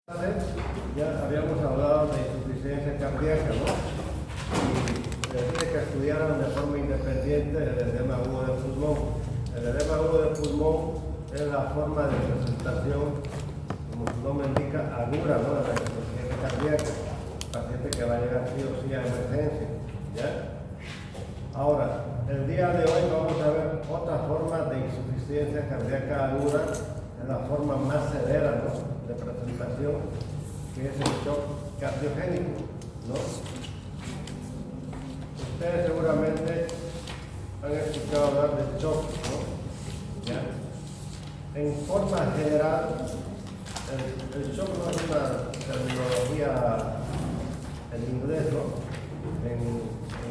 Ya habíamos hablado de insuficiencia cardíaca, ¿no? Y decir que estudiaran de forma independiente el edema agudo del pulmón. El edema agudo del pulmón es la forma de presentación, como su nombre indica, aguda, ¿no? De la insuficiencia cardíaca. Paciente que va a llegar sí o sí a emergencia, ¿ya? Ahora, el día de hoy vamos a ver otra forma de insuficiencia cardíaca aguda, es la forma más severa, ¿no?, de presentación, que es el shock cardiogénico, ¿no? Ustedes seguramente han escuchado hablar del shock, ¿no? ¿Ya? En forma general, el shock no es una terminología en inglés, ¿no? En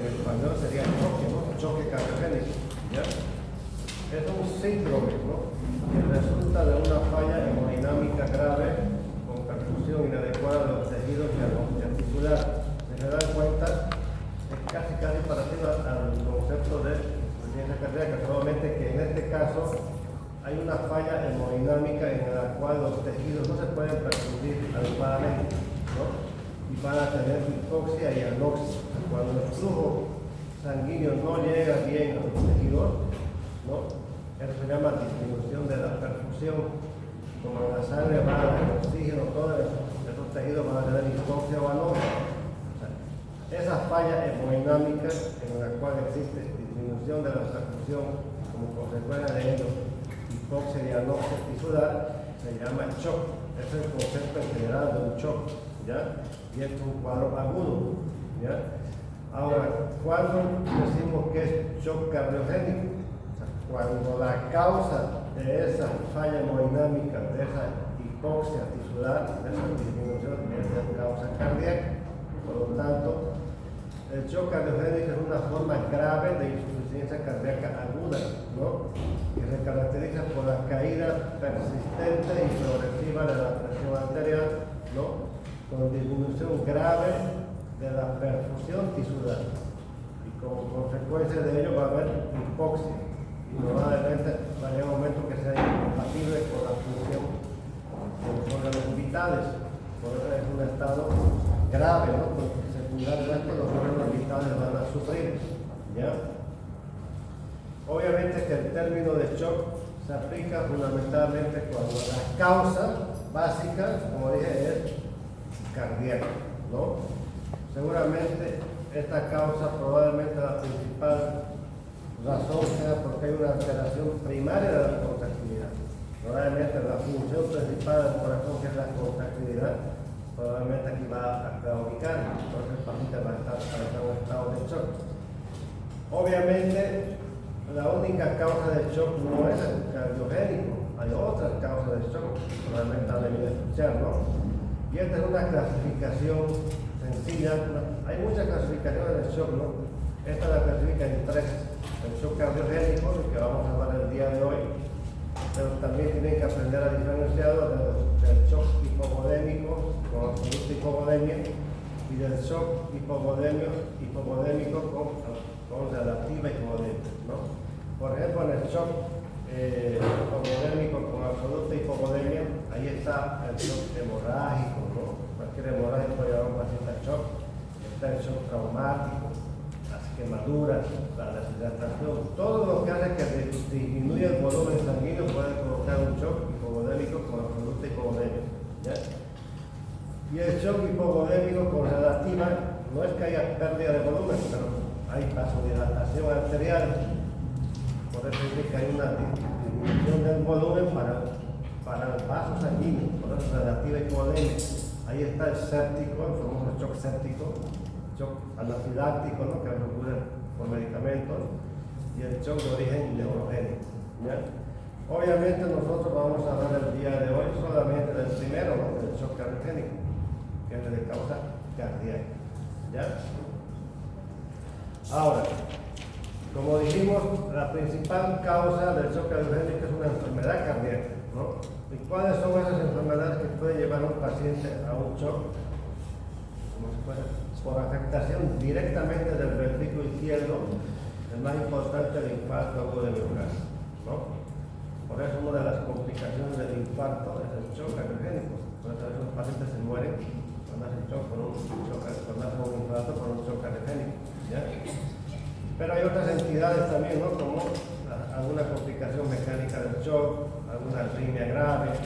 español sería choque, ¿no? Choque cardiogénico, ¿ya? Es un síndrome, ¿no?, que resulta de una falla hemodinámica grave con perfusión inadecuada de los tejidos articulares. Si se dan cuenta, es casi parecido al concepto de insuficiencia cardíaca, solamente que en este caso hay una falla hemodinámica en la cual los tejidos no se pueden perfundir adecuadamente, ¿no?, y van a tener hipoxia y anoxia. Cuando el flujo sanguíneo no llega bien a los tejidos, ¿no?, eso se llama disminución de la perfusión. Como en la sangre va el oxígeno, todos esos tejidos van a tener hipoxia o anoxia. O sea, esa falla hemodinámica en la cual existe disminución de la perfusión como consecuencia de ello, hipoxia y anoxia tisular, se llama shock. Ese es el concepto en general de un shock, ¿ya? Y es un cuadro agudo, ¿ya? Ahora, ¿cuándo decimos que es shock cardiogénico? Cuando la causa de esa falla hemodinámica, de esa hipoxia tisular, de esa disminución, es de causa cardíaca. Por lo tanto, el shock cardiogénico es una forma grave de insuficiencia cardíaca aguda, ¿no?, que se caracteriza por la caída persistente y progresiva de la presión arterial, ¿no?, con disminución grave de la perfusión tisular. Y como consecuencia de ello va a haber hipoxia. Y probablemente va a llegar un momento que sea incompatible con la función de los órganos vitales. Por eso es un estado grave, ¿no?, porque secundariamente los órganos vitales van a sufrir, ¿ya? Obviamente que el término de shock se aplica fundamentalmente cuando la causa básica, como dije, es cardíaca, ¿no? Seguramente esta causa, probablemente la principal razón sea porque hay una alteración primaria de la contractilidad. Probablemente la función principal del corazón, que es la contractilidad, probablemente aquí va a claudicar, entonces el paciente va a estar en un estado de shock. Obviamente, la única causa de shock no es el cardiogénico, hay otras causas de shock, probablemente han debido escuchar, ¿no? Y esta es una clasificación sencilla, hay muchas clasificaciones de shock, ¿no? Esta la clasifica en tres: el shock cardiogénico, el que vamos a hablar el día de hoy, pero también tienen que aprender a diferenciar del shock hipovolémico con absoluta hipovolemia y del shock hipovolémico con relativa hipovolemia, ¿no? Por ejemplo, en el shock hipovolémico con absoluta hipovolemia, ahí está el shock hemorrágico, ¿no? Cualquier hemorragia puede llevar a un paciente a shock. Está el shock traumático, las quemaduras, la deshidratación, todo lo que hace que disminuya el volumen sanguíneo puede provocar un shock hipovolémico con absoluta hipovolemia, ¿ya? Y el shock hipovolémico con relativa no es que haya pérdida de volumen, pero hay vasodilatación arterial, por eso dice que hay una disminución del volumen para el vaso sanguíneo, por eso relativa hipovolemia. Ahí está el séptico, el famoso shock séptico, shock anafiláctico, ¿no?, que ocurre por medicamentos, y el shock de origen neurogénico, ¿ya? Obviamente nosotros vamos a hablar el día de hoy solamente del primero, ¿no?, del shock cardiogénico, que es de causa cardíaca, ¿ya? Ahora, como dijimos, la principal causa del shock cardiogénico es una enfermedad cardíaca, ¿no? ¿Y cuáles son esas enfermedades que pueden llevar a un paciente a un shock? Como se puede, por afectación directamente del ventrículo izquierdo, el más importante, el infarto agudo de miocardio, ¿no? Por eso una de las complicaciones del infarto es el shock cardiogénico. Por eso los pacientes se mueren cuando hacen shock por cuando hacen un infarto por un shock cardiogénico, ¿ya? Pero hay otras entidades también, ¿no? Como alguna complicación mecánica del shock, alguna arritmia grave,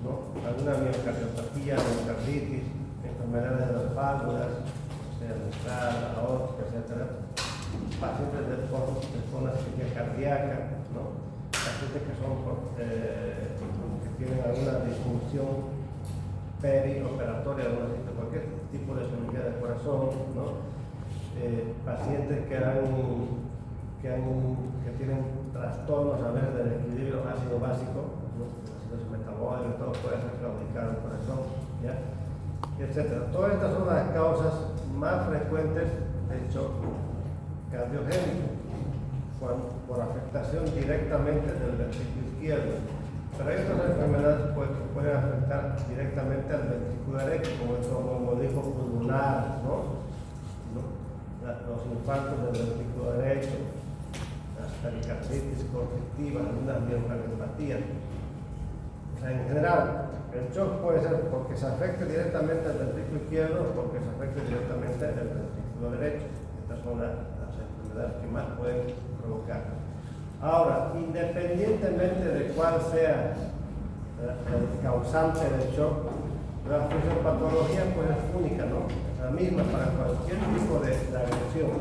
¿no? Alguna miocardiopatía, miocarditis, enfermedades de las válvulas, o sea, mitral, aórtica, etc. Pacientes de fonasfixia cardíaca, ¿no? Pacientes que que tienen alguna disfunción perioperatoria, cualquier tipo de cirugía del corazón, ¿no? Pacientes que tienen trastornos a veces del equilibrio ácido básico, ¿no? Ácidos metabólicos, todo puede ser claudicar el corazón, ¿ya? Etcétera. Todas estas son las causas más frecuentes de shock cardiogénico por afectación directamente del ventrículo izquierdo. Pero hay otras enfermedades que pueden afectar directamente al ventrículo derecho, como el tromboembolismo pulmonar, ¿no? Los infartos del ventrículo derecho, las pericarditis constrictivas, algunas miocardiopatías. O sea, en general, el shock puede ser porque se afecte directamente al ventrículo izquierdo o porque se afecte directamente al ventrículo derecho. Estas son las enfermedades que más pueden provocar. Ahora, independientemente de cuál sea el causante del shock, la fisiopatología pues es única, ¿no? La misma para cualquier tipo de agresión.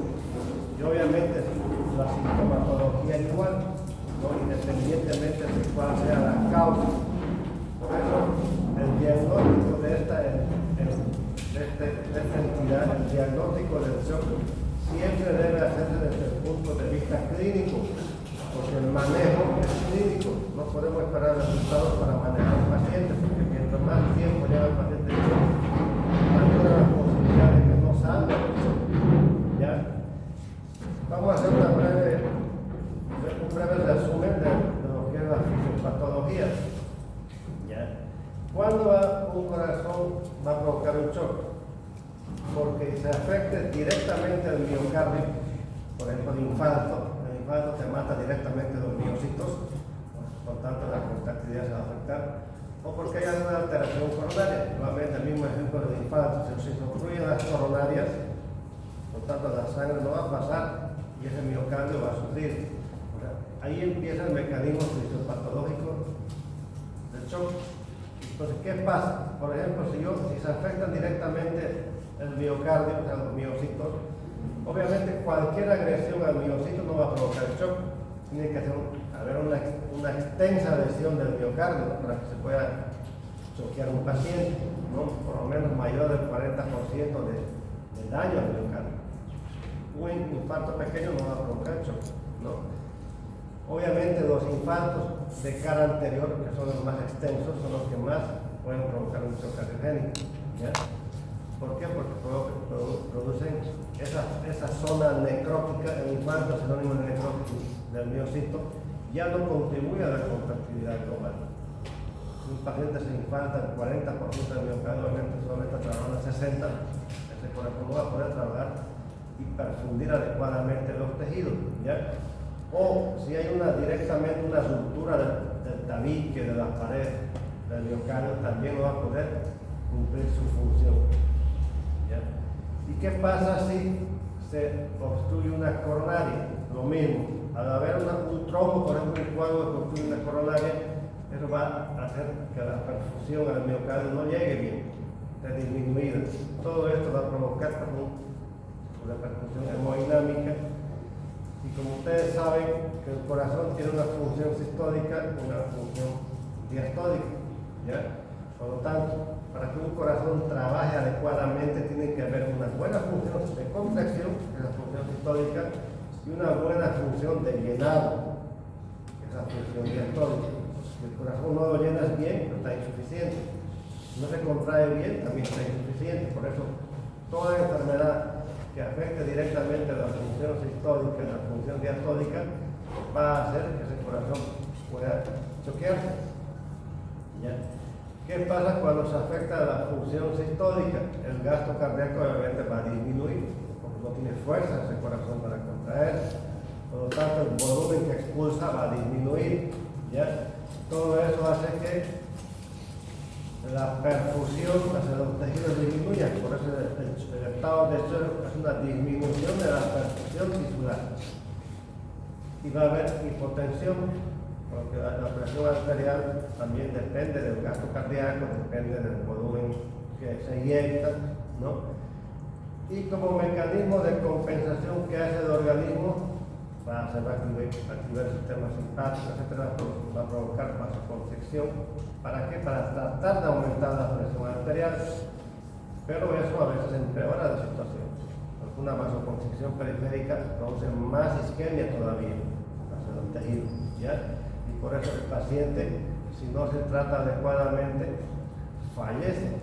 Y obviamente la sintomatología igual, ¿no? Independientemente de cuál sea la causa. Por eso el diagnóstico de esta entidad, el diagnóstico del shock, siempre debe hacerse desde el punto de vista clínico, porque el manejo es clínico. No podemos esperar resultados para manejar al paciente, porque mientras más tiempo lleva el paciente en shock, mayor la posibilidad de que no salga del shock. ¿Ya? Vamos a hacer un breve resumen de lo que es la fisiopatología. ¿Ya? ¿Cuándo un corazón va a provocar un shock? Porque se afecte directamente al miocardio, por ejemplo, el infarto te mata directamente los miocitos, por tanto la contractilidad se va a afectar, o porque hay alguna alteración coronaria. Nuevamente el mismo ejemplo del infarto, si se obstruyen las coronarias, por tanto la sangre no va a pasar y ese miocardio va a sufrir. O sea, ahí empieza el mecanismo fisiopatológico del shock. Entonces, ¿qué pasa? Por ejemplo, si se afectan directamente el miocardio, o sea, los miocitos, obviamente cualquier agresión al miocito no va a provocar shock. Tiene que haber una extensa lesión del miocardio para que se pueda choquear un paciente, ¿no? Por lo menos mayor del 40% de daño al miocardio. Un infarto pequeño no va a provocar shock, ¿no? Obviamente los infartos de cara anterior, que son los más extensos, son los que más pueden provocar un shock cardiogénico, ¿ya? ¿Por qué? Porque producen esa zona necrótica. El infarto, sinónimo de necrótico del miocito, ya no contribuye a la contractilidad global. Si un paciente se infarta el 40% del miocardio, obviamente solamente está trabajando el 60%, ese corazón no va a poder trabajar y perfundir adecuadamente los tejidos, ¿ya? O si hay directamente una ruptura del tabique, de la pared del miocardio, también no va a poder cumplir su función. ¿Ya? ¿Y qué pasa si se obstruye una coronaria? Lo mismo, al haber un trombo, por ejemplo, un coágulo que obstruye una coronaria, eso va a hacer que la perfusión al miocardio no llegue bien, esté disminuida. Todo esto va a provocar una perfusión hemodinámica. Y como ustedes saben que el corazón tiene una función sistólica y una función diastólica, ¿ya? Por lo tanto, para que un corazón trabaje adecuadamente tiene que haber una buena función de contracción, que es la función sistólica, y una buena función de llenado, que es la función diastólica. Si el corazón no lo llenas bien, está insuficiente. Si no se contrae bien, también está insuficiente. Por eso, toda enfermedad que afecte directamente a la función sistólica y la función diastólica va a hacer que ese corazón pueda choquearse. ¿Ya? ¿Qué pasa cuando se afecta a la función sistólica? El gasto cardíaco obviamente va a disminuir, porque no tiene fuerza ese corazón para contraerse. Por lo tanto, el volumen que expulsa va a disminuir, ¿ya? Todo eso hace que la perfusión hacia los tejidos disminuye, por eso el estado de shock es una disminución de la perfusión tisular. Y va a haber hipotensión, porque la presión arterial también depende del gasto cardíaco, depende del volumen que se inyecta, ¿no? Y como mecanismo de compensación que hace el organismo, se va a activar el sistema simpático, etcétera, va a provocar vasoconstricción. ¿Para qué? Para tratar de aumentar la presión arterial, pero eso a veces empeora la situación, porque una vasoconstricción periférica produce más isquemia todavía hacia los tejidos, ¿ya? Y por eso el paciente, si no se trata adecuadamente, fallece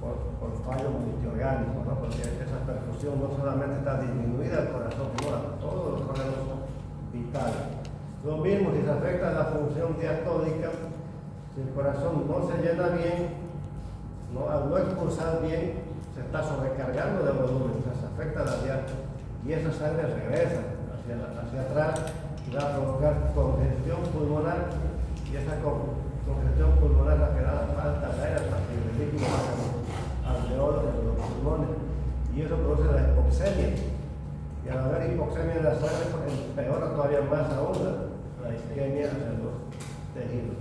por fallo multiorgánico, ¿no? Porque esa perfusión no solamente está disminuida al corazón, sino a todos los órganos vitales. Lo mismo si se afecta la función diastólica, si el corazón no se llena bien, ¿no? Al no expulsar bien, se está sobrecargando de volumen, se afecta la diástole y esa sangre regresa hacia atrás y va a provocar congestión pulmonar, y esa congestión pulmonar la que da la falta de aire para que el líquido vaya alrededor de los pulmones, y eso produce la hipoxemia, y al haber hipoxemia en la sangre pues empeora todavía más aún la isquemia hacia los tejidos.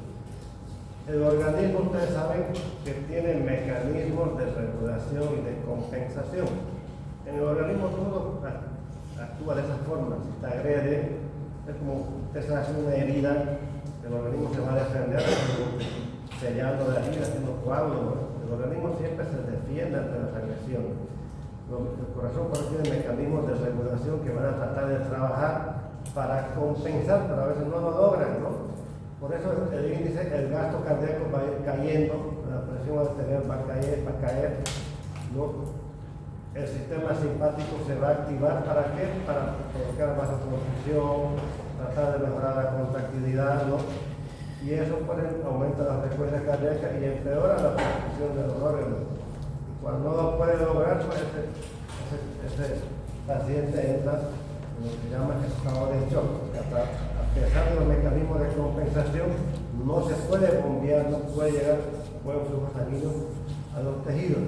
El organismo, ustedes saben que tiene mecanismos de regulación y de compensación. En el organismo todo actúa de esa forma. Si te agrede, es como usted se hace una herida, el organismo se va a defender sellando la herida, haciendo coágulos. El organismo siempre se defiende ante las agresiones. El corazón tiene mecanismos de regulación que van a tratar de trabajar para compensar, pero a veces no lo logran, ¿no? Por eso el índice, el gasto cardíaco va a ir cayendo, la presión arterial va a caer, ¿no? El sistema simpático se va a activar, ¿para qué? Para provocar vasoconstricción, tratar de mejorar la contractilidad, ¿no? Y eso pues aumenta la frecuencia cardíaca y empeora la perfusión de los órganos. Y cuando no lo puede lograr, pues ese paciente entra en lo que se llama estado de shock. A pesar de los mecanismos de compensación, no se puede bombear, no puede llegar buen flujo sanguíneo a los tejidos.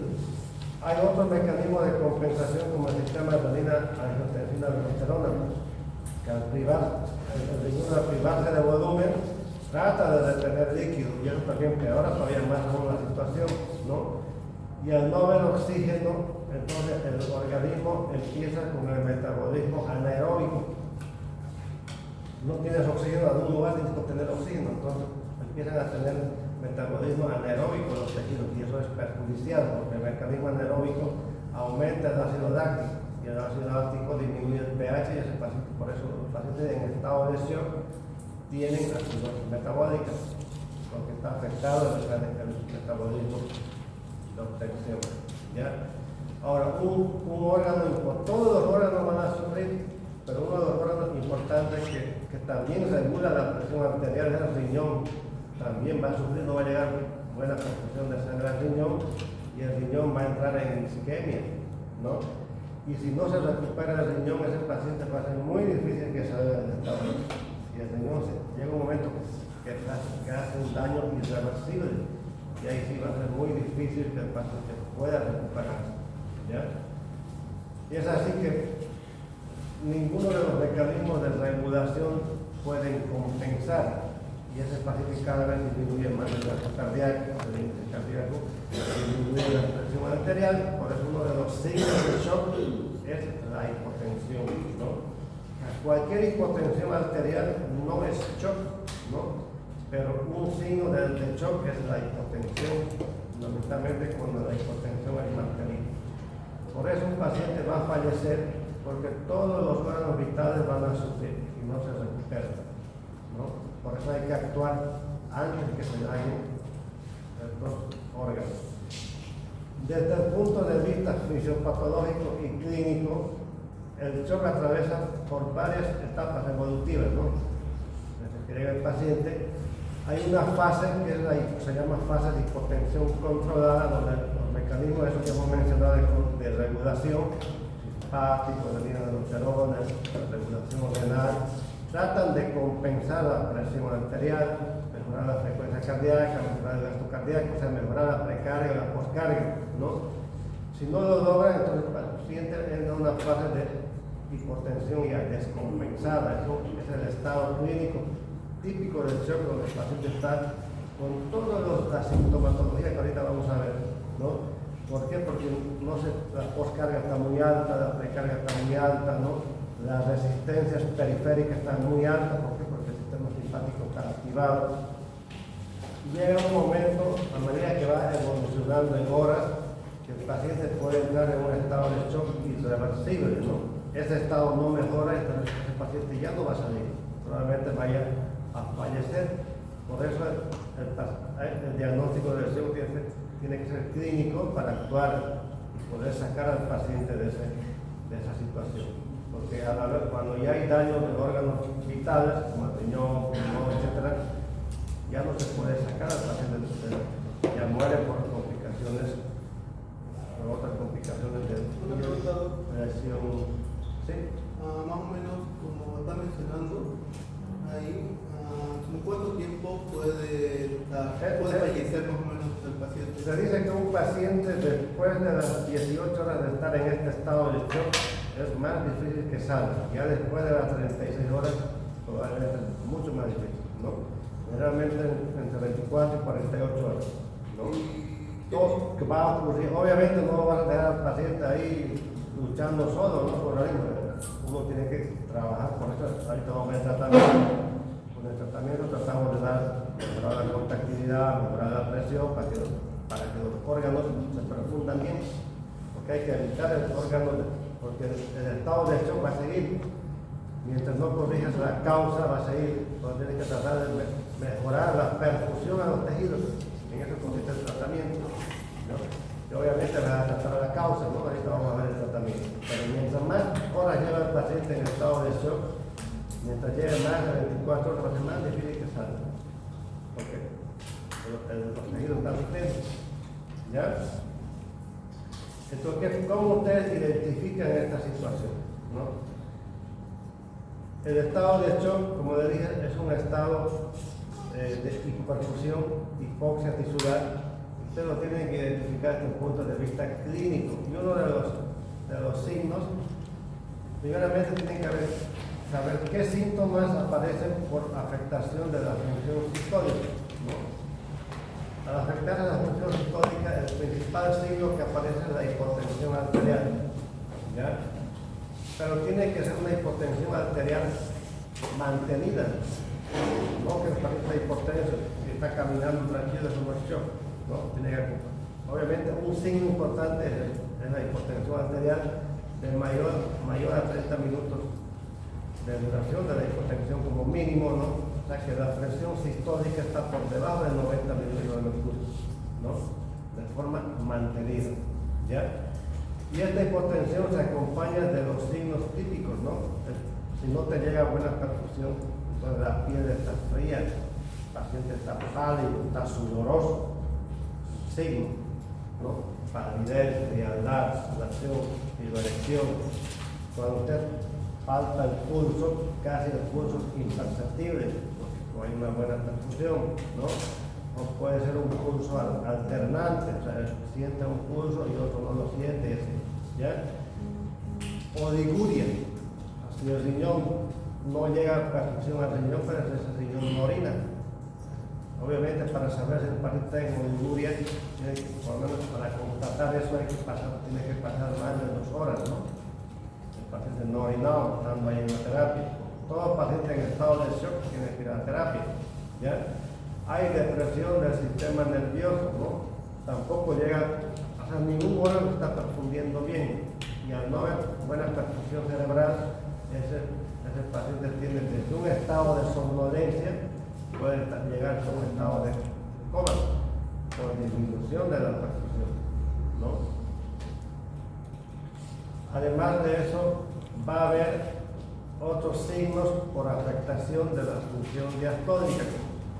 Hay otros mecanismos de compensación como el sistema de angiotensina-aldosterona, que al privarse de volumen, trata de retener líquido, y eso también empeora todavía más aún la situación, ¿no? Y al no haber oxígeno, entonces el organismo empieza con el metabolismo anaeróbico. No tienes oxígeno, en algún lugar tienes que obtener oxígeno, entonces empiezan a tener metabolismo anaeróbico los tejidos, y eso es perjudicial, porque el mecanismo anaeróbico aumenta el ácido láctico, y el ácido láctico disminuye el pH, y ese paciente, por eso los pacientes en estado de shock tienen acidosis metabólica, porque está afectado el metabolismo de obtención, ¿ya? Ahora, un órgano, todos los órganos van a sufrir, pero uno de los órganos importantes que también regula la presión arterial es el riñón. También va a sufrir, no va a llegar buena perfusión de sangre al riñón, y el riñón va a entrar en isquemia, ¿no? Y si no se recupera el riñón, ese paciente va a ser muy difícil que salga del estado. Y el riñón llega un momento que hace un daño irreversible, y ahí sí va a ser muy difícil que el paciente pueda recuperarse, ¿ya? Y es así que ninguno de los mecanismos de regulación pueden compensar, y ese paciente cada vez disminuye más el gasto cardíaco, el índice cardíaco, disminuye la presión arterial. Por eso uno de los signos de shock es la hipotensión, ¿no? Cualquier hipotensión arterial no es shock, ¿no? Pero un signo de shock es la hipotensión, fundamentalmente cuando la hipotensión es mantenida. Por eso un paciente va a fallecer, porque todos los órganos vitales van a sufrir y no se recuperan, ¿no? Por eso hay que actuar antes de que se dañen estos órganos. Desde el punto de vista fisiopatológico y clínico, el shock atraviesa por varias etapas evolutivas, ¿no? Desde que llega el paciente, hay una fase que es se llama fase de hipotensión controlada, donde los mecanismos esos que hemos mencionado de regulación, simpático, de aldosterona, regulación renal, tratan de compensar la presión arterial, el mejorar la frecuencia cardíaca, mejorar el gasto cardíaco, o sea, mejorar la precarga o la postcarga, ¿no? Si no lo logran, entonces el paciente entra en una fase de hipotensión ya descompensada. Eso es el estado clínico típico del shock, donde el paciente está con toda la sintomatología que ahorita vamos a ver, ¿no? ¿Por qué? Porque la postcarga está muy alta, la precarga está muy alta, ¿no? Las resistencias periféricas están muy altas. ¿Por qué? Porque el sistema simpático está activado. Llega un momento, a medida que va evolucionando en horas, que el paciente puede entrar en un estado de shock irreversible, ¿no? Ese estado no mejora, entonces ese paciente ya no va a salir, probablemente vaya a fallecer. Por eso el diagnóstico de shock tiene que ser clínico para actuar y poder sacar al paciente de esa situación. Porque a la vez, cuando ya hay daño de órganos vitales, como el riñón, pulmón, etc., ya no se puede sacar al paciente de usted, ya muere por complicaciones, por otras complicaciones de lesión. ¿Sí? Más o menos, como está mencionando, ahí, ¿en cuánto tiempo puede fallecer más o menos el paciente? Se dice que un paciente, después de las 18 horas de estar en este estado de shock, es más difícil que salga. Ya después de las 36 horas, probablemente es mucho más difícil, ¿no? Generalmente entre 24 y 48 horas, ¿no? Todo que va a ocurrir, obviamente no van a dejar al paciente ahí luchando solo, ¿no? Por ahí, uno tiene que trabajar por eso. Ahorita vamos a tratamiento. Con el tratamiento tratamos de mejorar la contractilidad, mejorar la presión para que los órganos se perfundan bien, porque hay que evitar el órgano, porque el estado de shock va a seguir. Mientras no corrijas la causa, va a seguir. Entonces tienes que tratar de mejorar la perfusión a los tejidos. En eso consiste el tratamiento, ¿no? Y obviamente vas a tratar la causa, ¿no? Ahorita vamos a ver el tratamiento. Pero mientras más horas lleva el paciente en estado de shock, mientras lleve más de 24 horas, va a ser más difícil que salga. Porque los tejidos están sufriendo. ¿Ya? Entonces, ¿cómo ustedes identifican esta situación? ¿No? El estado de shock, como le dije, es un estado de hipoperfusión, hipoxia tisular. Ustedes lo tienen que identificar desde un punto de vista clínico. Y uno de los signos, primeramente tienen que saber qué síntomas aparecen por afectación de la función sistólica, ¿no? Al afectar la función sistólica, el principal signo que aparece es la hipotensión arterial, ¿ya? Pero tiene que ser una hipotensión arterial mantenida, no que el paciente hipotenso y está caminando tranquilo, eso no es shock, ¿no? Obviamente un signo importante es la hipotensión arterial de mayor a 30 minutos de duración de la hipotensión como mínimo, ¿no? O sea que la presión sistólica está por debajo de 90 milímetros de mercurio, ¿no? De forma mantenida, ¿ya? Y esta hipotensión se acompaña de los signos típicos, ¿no? Si no te llega buena perfusión, entonces la piel está fría, el paciente está pálido, está sudoroso, signo, ¿no? Palidez, frialdad, sudación, erección. Cuando usted falta el pulso, casi el pulso es imperceptible, porque no hay una buena perfusión, ¿no? O puede ser un pulso alternante, o sea, siente un pulso y otro no lo siente, ¿ya? Oliguria, si el riñón no llega a perfusión al riñón, pero ese riñón no orina. Obviamente, para saber si el paciente tiene oliguria, por lo menos para constatar eso tiene que pasar más de 2 horas, ¿no? El paciente no orinado, estando ahí en la terapia. Todo paciente en estado de shock tiene que ir a la terapia, ¿ya? Hay depresión del sistema nervioso, ¿no? Tampoco llega, o sea, ningún órgano está perfundiendo bien. Y al no haber buena perfusión cerebral, ese paciente tiene desde un estado de somnolencia, puede llegar a un estado de coma, por disminución de la perfusión, ¿no? Además de eso, va a haber otros signos por afectación de la función diastólica.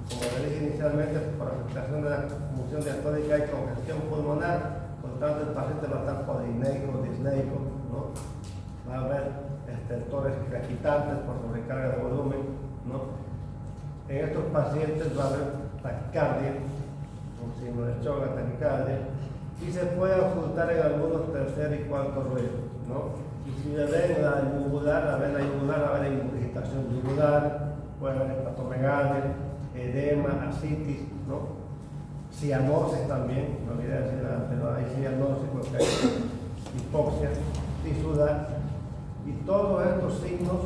Como le dije inicialmente, por afectación de la función diastólica hay congestión pulmonar, por lo tanto el paciente va a estar polineico, disneico, ¿no? Va a haber estertores crepitantes por sobrecarga de volumen, ¿no? En estos pacientes va a haber taquicardia, un signo de shock, la taquicardia, y se puede ocultar en algunos tercer y cuarto ruidos, ¿no? Y si le ven la yugular, la vena yugular, va a haber ingurgitación yugular, puede haber hepatomegalia, edema, ascitis, ¿no? Cianosis también, no olvidé decir pero hay cianosis porque hay hipoxia, tisular, y todos estos signos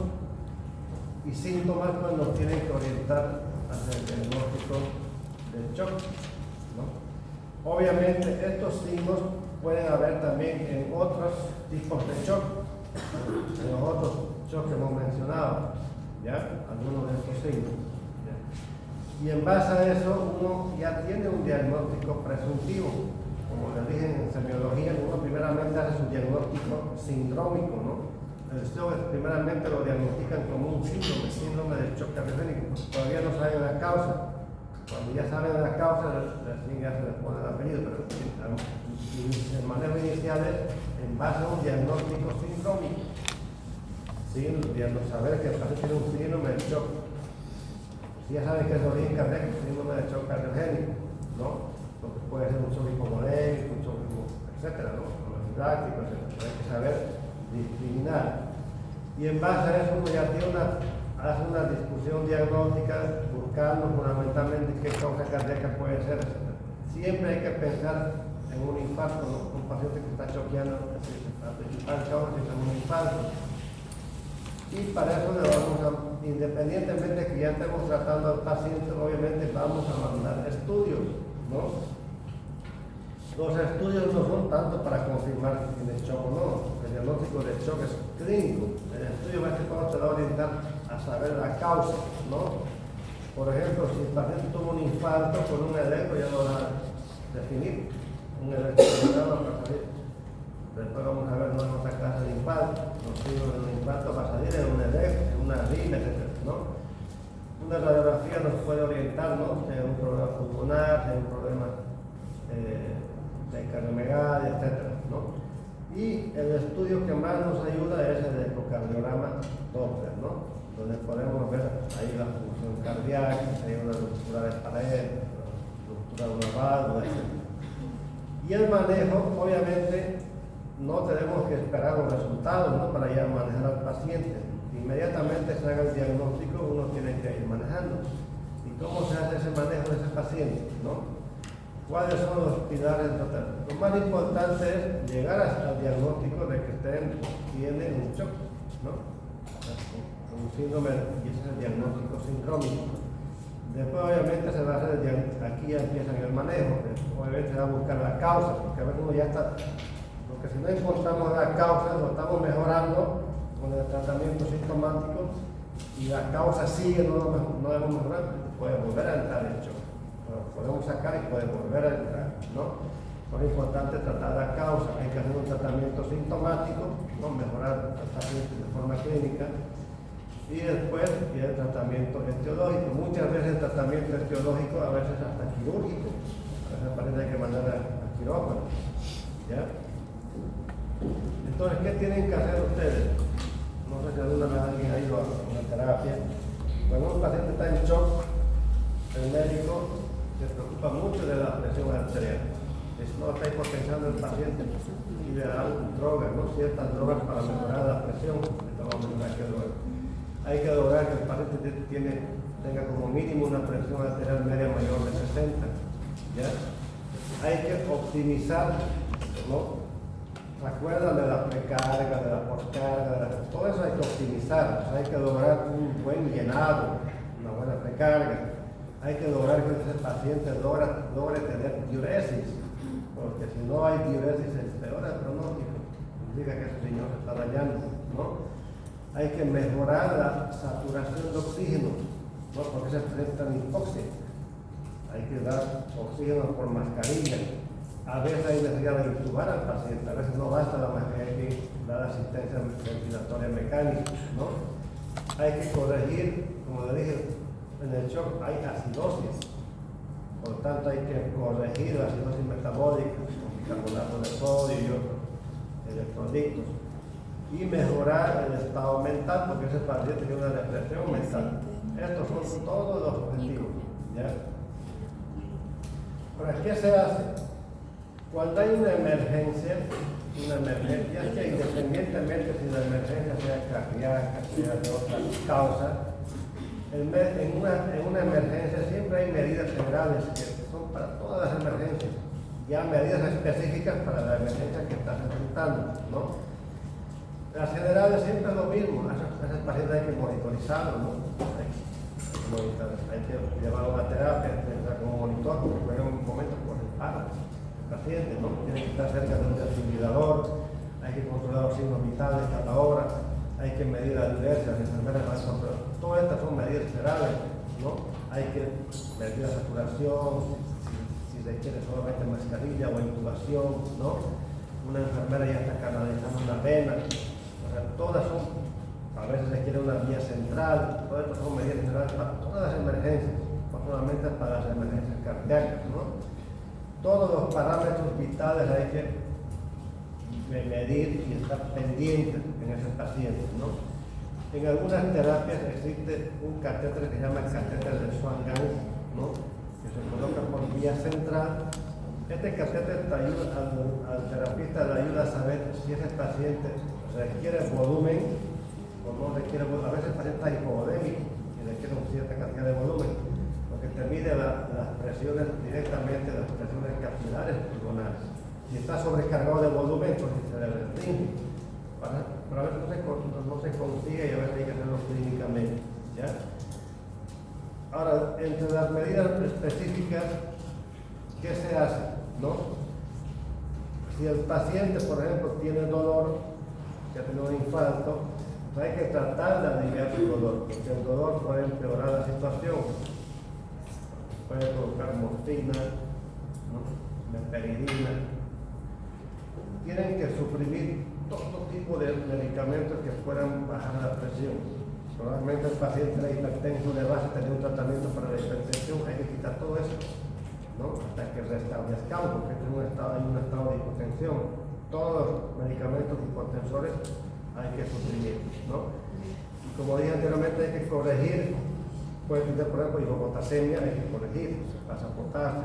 y síntomas pues, nos tienen que orientar hacia el diagnóstico del shock, ¿no? Obviamente estos signos pueden haber también en otros tipos de shock, en los otros shocks que hemos mencionado, ¿ya? Algunos de estos signos. ¿Ya? Y en base a eso uno ya tiene un diagnóstico presuntivo. Como les dije en semiología, uno primeramente hace su diagnóstico sindrómico, ¿no? El shock primeramente lo diagnostican como un síndrome del shock cardiogénico. Todavía no saben la causa. Cuando ya saben la causa, recién ya se les pone el apellido, pero el manejo inicial es en base a un diagnóstico sindrómico. Sin saber que el paciente tiene un síndrome del shock. Si ya saben que es de origen cardíaco, síndrome del shock cardiogénico, ¿no? Porque puede ser un shock hipovolémico, un shock, etcétera, ¿no? Didáctico, etcétera. Hay que saber discriminar. Y en base a eso, uno ya tiene hace una discusión diagnóstica buscando fundamentalmente qué causa cardíaca puede ser, etcétera. Siempre hay que pensar en un infarto, ¿no? Un paciente que está choqueando, la principal causa es un infarto. Y para eso le vamos a, independientemente que ya estemos tratando al paciente, obviamente vamos a mandar estudios, ¿no? Los estudios no son tanto para confirmar si tiene shock o no. El diagnóstico de shock es clínico. El estudio más que todo te va a orientar a saber la causa, ¿no? Por ejemplo, si el paciente tuvo un infarto con un electro, ya lo va a definir. Un electrocardiograma para salir. Después vamos a ver otra clase de infarto. Los signos de un infarto va a salir en un electro, en una arritmia, etc., ¿no? Una radiografía nos puede orientar, ¿no? Si hay un problema pulmonar, si hay un problema de cardiomegalia, etcétera, ¿no? Y el estudio que más nos ayuda es el ecocardiograma Doppler, ¿no? Donde podemos ver ahí la función cardíaca, si hay una ruptura de pared, ruptura de una válvula, etc. Y el manejo, obviamente, no tenemos que esperar los resultados, ¿no? Para ya manejar al paciente. Inmediatamente se haga el diagnóstico, uno tiene que ir manejando. ¿Y cómo se hace ese manejo de ese paciente, ¿no? ¿Cuáles son los pilares del tratamiento? Lo más importante es llegar hasta el diagnóstico de que usted tiene un shock, ¿no? Un síndrome, y ese es el diagnóstico sindrómico. Después, obviamente, se va a hacer aquí ya empieza el manejo. Obviamente, se va a buscar la causa, porque a veces uno ya está. Porque si no encontramos la causa, lo estamos mejorando con el tratamiento sintomático y la causa sigue, no debemos mejorar, puede volver a entrar en shock. Podemos sacar y puede volver a entrar, ¿no? Es importante tratar la causa, hay que hacer un tratamiento sintomático, ¿no? Mejorar el paciente de forma clínica y después viene el tratamiento etiológico. Muchas veces el tratamiento etiológico, a veces hasta quirúrgico, a veces el paciente hay que mandar a quirófano, ¿ya? Entonces, ¿qué tienen que hacer ustedes? No sé si alguna vez alguien ha ido a una terapia. Cuando un paciente está en shock, el médico se preocupa mucho de la presión arterial. Si no está hipotensando el paciente y le dan drogas, ¿no? Ciertas drogas para mejorar la presión. Hay que lograr que el paciente tenga como mínimo una presión arterial media mayor de 60. ¿Ya? Hay que optimizar, ¿no? ¿Se acuerdan de la precarga, de la poscarga? Todo eso hay que optimizar. O sea, hay que lograr un buen llenado, una buena precarga. Hay que lograr que ese paciente logre tener diuresis, porque si no hay diuresis empeora el pronóstico, significa que ese riñón se está dañando, ¿no? Hay que mejorar la saturación de oxígeno, ¿no? Porque se presenta en hipoxia. Hay que dar oxígeno por mascarilla. A veces hay necesidad de intubar al paciente, a veces no basta la mascarilla, hay que dar asistencia ventilatoria mecánica, ¿no? Hay que corregir, como le dije, en el shock hay acidosis, por lo tanto hay que corregir la acidosis metabólica con bicarbonato de sodio y otros electrolitos y mejorar el estado mental, porque ese paciente tiene una depresión mental. Estos son todos los objetivos, ¿ya? Ahora, ¿qué se hace? Cuando hay una emergencia, es que independientemente si la emergencia sea cardíaca, sea de otra causa, en una emergencia siempre hay medidas generales que son para todas las emergencias, ya medidas específicas para la emergencia que estás enfrentando, ¿no? Las generales siempre es lo mismo, a ese paciente hay que monitorizarlo, ¿no? Hay que llevar una terapia, entrar como monitor, porque en un momento pues para el paciente, ¿no? Tiene que estar cerca de un desfibrilador, hay que controlar los signos vitales cada hora, hay que medir la diversidad, las enfermeras van a controlar. Todas estas son medidas generales, ¿no? Hay que medir la saturación, si requiere solamente mascarilla o intubación, ¿no? Una enfermera ya está canalizando una vena, o sea, todas son, a veces requiere una vía central, todas estas son medidas generales para todas las emergencias, no solamente para las emergencias cardíacas, ¿no? Todos los parámetros vitales hay que medir y estar pendientes en ese paciente, ¿no? En algunas terapias existe un catéter que se llama el catéter de Swan-Ganz, ¿no? Que se coloca por vía central. Este catéter te ayuda al terapista, le ayuda a saber si ese paciente requiere volumen o no requiere volumen. A veces el paciente está hipovolémico y requiere una cierta cantidad de volumen, porque te mide las presiones directamente, las presiones capilares pulmonares. Si está sobrecargado de volumen, pues se le restringe. Pero a veces no se consigue y a veces hay que hacerlo clínicamente, ¿ya? Ahora, entre las medidas específicas, ¿qué se hace? ¿No? Si el paciente, por ejemplo, tiene dolor, que ha tenido un infarto, pues hay que tratar de aliviar su dolor, porque el dolor puede empeorar la situación. Puede provocar morfina, ¿no? Meperidina. Tienen que suprimir todo tipo de medicamentos que puedan bajar la presión. Probablemente el paciente era hipertenso de base, tenía un tratamiento para la hipertensión, hay que quitar todo eso, ¿no? Hasta que restablezcamos, porque hay un estado de hipotensión. Todos los medicamentos hipotensores hay que suprimir, ¿no? Y como dije anteriormente, hay que corregir, puede tener, por ejemplo, hipopotasemia, hay que corregir, se pasa potasio.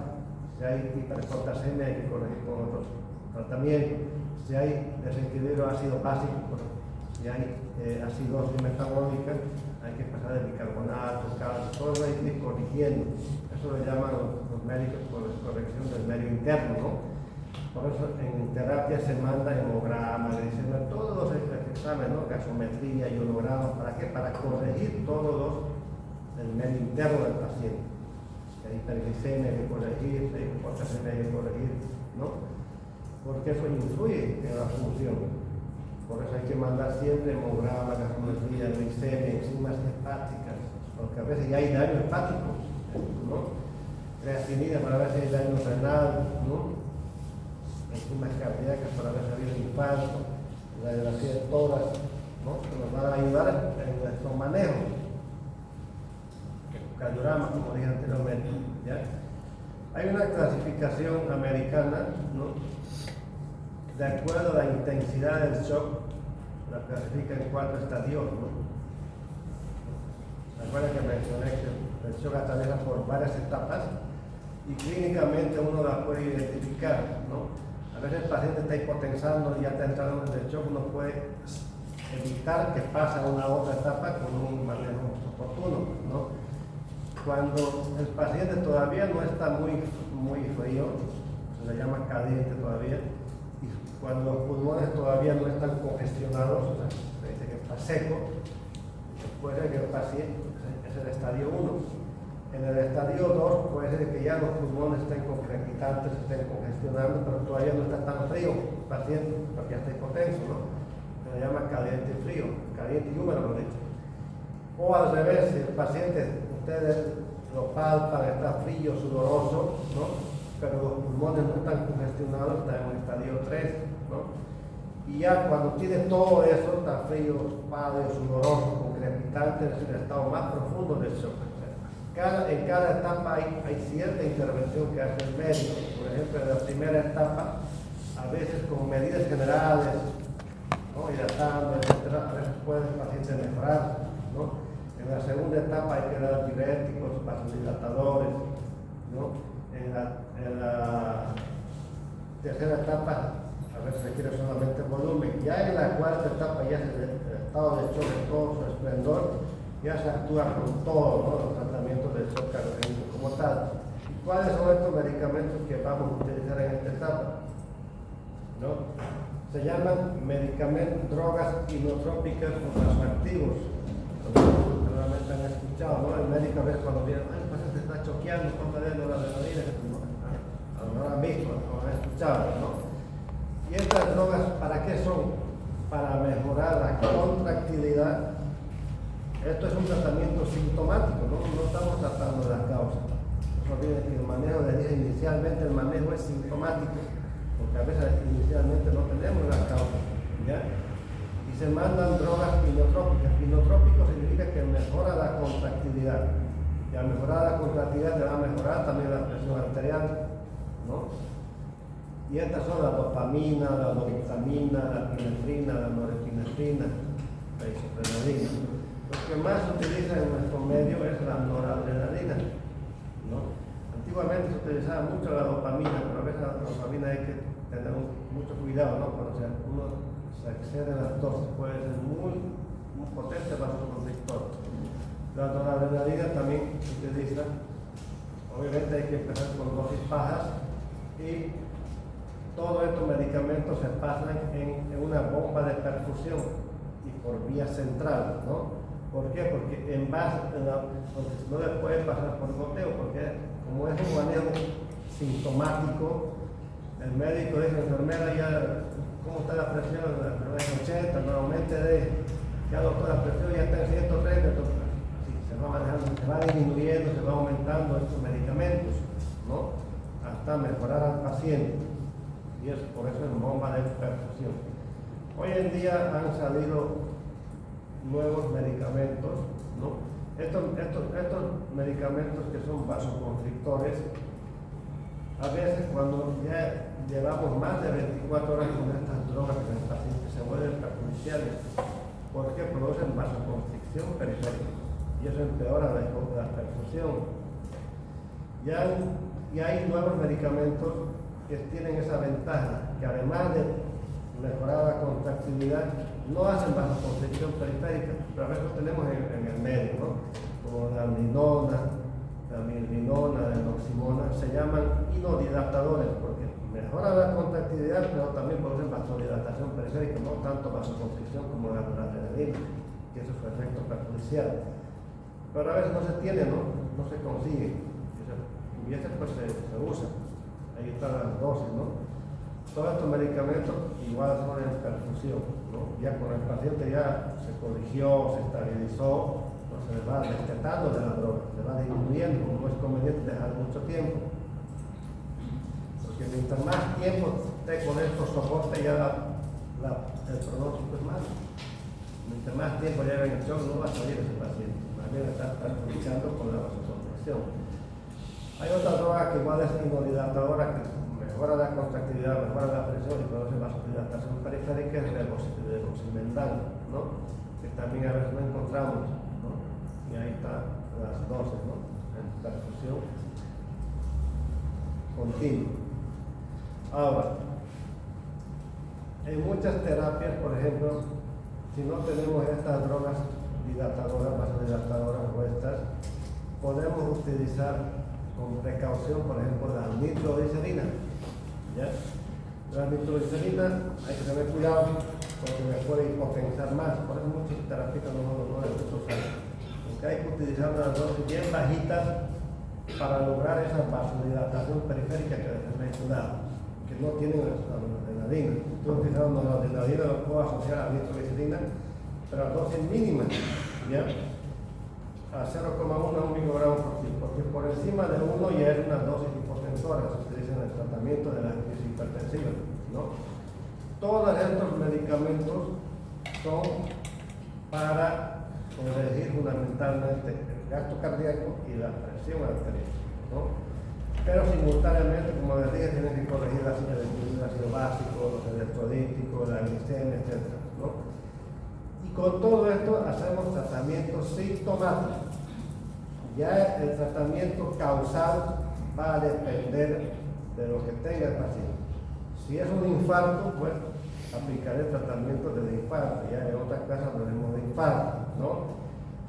Si hay hiperpotasemia, hay que corregir con otros tratamientos. Si hay desequilibrio ácido básico, si hay acidosis metabólica, hay que pasar de bicarbonato, calcio, todo eso hay que ir corrigiendo. Eso lo llaman los médicos por corrección del medio interno, ¿no? Por eso en terapia se manda hemograma, glicemia, todos los exámenes, ¿no? Gasometría, ionograma, ¿para qué? Para corregir todos el medio interno del paciente. Si hay hiperglicemia hay que corregir, si hay hipopotasemia hay que corregir, ¿no? Porque eso influye en la función. Por eso hay que mandar siempre hemograma, gasometría, glicemia, enzimas hepáticas, porque a veces ya hay daño hepático, ¿no? Creatinina para ver si hay daño renal, ¿no? Enzimas cardíacas para ver si ha habido infarto, la radiografía de tórax, ¿no? Que nos van a ayudar en nuestro manejo. Cardiograma, como dije anteriormente, ¿ya? Hay una clasificación americana, ¿no? De acuerdo a la intensidad del shock, la clasifica en 4 estadios, ¿no? Recuerden que mencioné que el shock atraviesa por varias etapas y clínicamente uno la puede identificar, ¿no? A veces el paciente está hipotensando y ya está entrando en el shock, uno puede evitar que pase a una otra etapa con un manejo oportuno, ¿no? Cuando el paciente todavía no está muy frío, se le llama caliente todavía, y cuando los pulmones todavía no están congestionados, o sea, se dice que está seco, puede ser que el paciente, es el estadio 1. En el estadio 2 puede ser que ya los pulmones estén con crepitantes, estén congestionando, pero todavía no está tan frío el paciente, porque ya está hipotenso, ¿no? Se le llama caliente y frío, caliente y húmedo, lo dicho. O al revés, si el paciente, ustedes lo palpan, está frío, sudoroso, ¿no? Pero los pulmones no están congestionados, está en el estadio 3, ¿no? Y ya cuando tiene todo eso, está frío, pálido, sudoroso, con crepitante, es el estado más profundo del shock. En cada etapa hay cierta intervención que hace el médico. Por ejemplo, en la primera etapa, a veces con medidas generales, ¿no? Hidratando, etcétera, a veces puede el paciente mejorar, ¿no? En la segunda etapa hay que dar diuréticos, vasodilatadores, ¿no? en la tercera etapa a veces requiere solamente volumen. Ya en la cuarta etapa ya es el estado de shock en todo su esplendor, ya se actúa con todos, ¿no?, los tratamientos del shock cardíaco como tal. ¿Cuáles son estos medicamentos que vamos a utilizar en esta etapa? ¿No? Se llaman medicamentos, drogas inotrópicas o vasoactivos. Seguramente han escuchado, ¿no? El médico a veces cuando viene, ay, el paciente está choqueando, póngale la adrenalina, a lo mejor han visto, o han escuchado, ¿no? Y estas drogas, ¿para qué son? Para mejorar la contractilidad. Esto es un tratamiento sintomático, ¿no? No estamos tratando de la causa. No olviden que el manejo de dije inicialmente, el manejo es sintomático, porque a veces inicialmente no tenemos la causa, ¿ya? Y se mandan drogas inotrópicas. Inotrópico significa que mejora la contractilidad. Y al mejorar la contractilidad te va a mejorar también la presión arterial, ¿no? Y estas son la dopamina, la dobutamina, la epinefrina, la norepinefrina, la isoprenalina. Lo que más se utiliza en nuestro medio es la noradrenalina, ¿no? Antiguamente se utilizaba mucho la dopamina, pero a veces la dopamina hay que tener mucho cuidado, ¿no? Cuando uno se excede en las dosis, puede ser muy potente vasoconstrictor. La noradrenalina también se utiliza. Obviamente hay que empezar con dosis bajas y todos estos medicamentos se pasan en una bomba de perfusión y por vía central, ¿no? ¿Por qué? Porque en base, no le puede pasar por goteo, porque como es un manejo sintomático, el médico dice, enfermera, ya, ¿cómo está la presión? La enfermera es 80, normalmente ya doctora, la presión ya está en 130, entonces, sí, se va manejando, se va disminuyendo, se va aumentando estos medicamentos, ¿no? Hasta mejorar al paciente. Y es por eso es bomba de perfusión. Hoy en día han salido nuevos medicamentos, ¿no? Estos medicamentos que son vasoconstrictores, a veces cuando ya llevamos más de 24 horas con estas drogas en el paciente se vuelven perjudiciales. ¿Por qué? Producen vasoconstricción periférica y eso empeora la perfusión. Y hay nuevos medicamentos que tienen esa ventaja, que además de mejorar la contractilidad, no hacen vasoconstricción periférica, pero a veces tenemos en el medio, ¿no? Como la amidona, la milrinona, la enoximona, se llaman inodilatadores porque mejoran la contractilidad, pero también producen vasodilatación periférica, no tanto vasoconstricción como la noradrenalina, que eso es su efecto perjudicial. Pero a veces no se tiene, no se consigue, y ese pues se usa. Ahí están las dosis, ¿no? Todos estos medicamentos igual son en perfusión, ¿no? Ya con el paciente ya se corrigió, se estabilizó, ¿no? Se le va destetando de la droga, se va disminuyendo, no es conveniente dejar mucho tiempo. Porque mientras más tiempo esté con estos soportes ya el pronóstico es malo. Mientras más tiempo lleve en el shock no va a salir ese paciente, más bien está luchando con la vasoconstricción. Hay otra droga que igual es inodilatadora, que mejora la contractilidad, mejora la presión y produce vasodilatación periférica, es el levosimendan, ¿no? Que también a veces no encontramos, ¿no? Y ahí están las dosis, ¿no? En perfusión continua. Ahora, en muchas terapias, por ejemplo, si no tenemos estas drogas dilatadoras, vasodilatadoras o estas, podemos utilizar con precaución, por ejemplo, la nitroglicerina. ¿Ya? La nitroglicerina hay que tener cuidado porque me puede hipotensar más, por eso muchos terapeutas no les gusta usar. Porque hay que utilizar unas dosis bien bajitas para lograr esa vasodilatación periférica que les he mencionado, que no tienen la adrenalina. Estoy utilizando la adrenalina, lo puedo asociar a la nitroglicerina, pero a dosis mínimas. ¿Ya? A 0,1 a 1 microgramo por kilo, porque por encima de 1 ya es una dosis hipotensora, se utiliza en el tratamiento de la crisis hipertensiva, ¿no? Todos estos medicamentos son para corregir fundamentalmente el gasto cardíaco y la presión arterial, ¿no? Pero simultáneamente, como les dije, tienen que corregir el ácido básico, los electrolíticos, la glicemia, etc., ¿no? Y con todo esto hacemos tratamiento sintomático. Ya el tratamiento causal va a depender de lo que tenga el paciente. Si es un infarto, pues aplicaré tratamiento del infarto, ya en otras casas hablaremos de infarto, ¿no?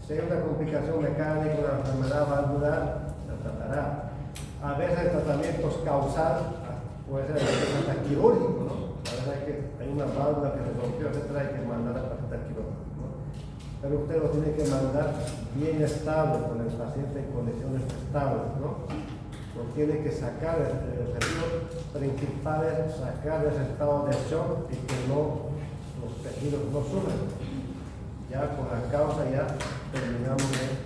Si hay una complicación mecánica, una enfermedad valvular, se tratará. A veces tratamientos causales, puede ser hasta quirúrgico, ¿no? A veces hay una válvula que se rompió, etcétera, hay que mandar a paciente al quirófano, ¿no? Pero usted lo tiene que mandar bien estable, con el paciente en condiciones estables, ¿no? Lo tiene que sacar, el objetivo principal es sacar ese estado de shock y que los tejidos no suban. Ya con la causa ya terminamos de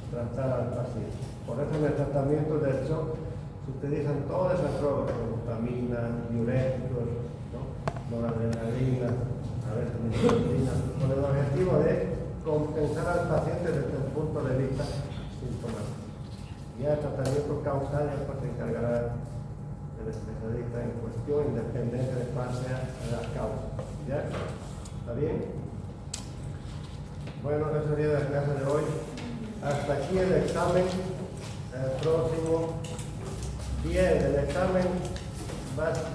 tratar al paciente. Por eso en el tratamiento del shock se utilizan todas esas drogas, glutamina, diuréticos, ¿no? Noradrenalina, a veces nicotina, con el objetivo de compensar al paciente desde el punto de vista sintomático. Ya el tratamiento causal ya pues se encargará el especialista en cuestión, independiente de cuál sea la causa. ¿Ya? ¿Está bien? Bueno, eso sería la clase de hoy. Hasta aquí el examen. El próximo día del examen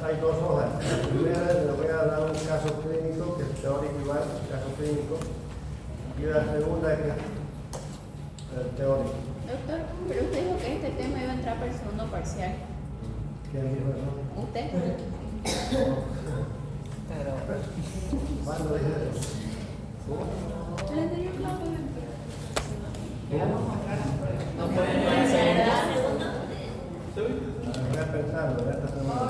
hay dos hojas. La primera le voy a dar un caso clínico, que es teórico igual, caso clínico. Y la segunda es el teórico. Doctor, pero usted dijo que este tema iba a entrar para el segundo parcial. ¿Quién dijo eso? ¿Usted? ¿Cuándo dije eso? El anterior clase. No pueden hacer Voy a pensarlo, esta semana.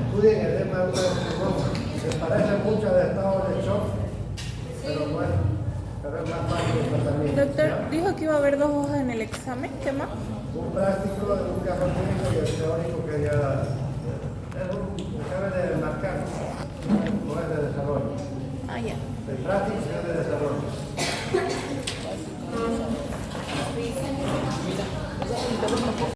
Estudien el tema de se parece mucho al estado de shock, pero bueno, pero es más fácil el tratamiento. Doctor, ¿Ya? dijo que iba a haber 2 hojas en el examen. ¿Qué más? Un práctico, un caso clínico y el teórico que ya es un cabe de marcar, no es de desarrollo. Ah, ya. El práctico es de desarrollo.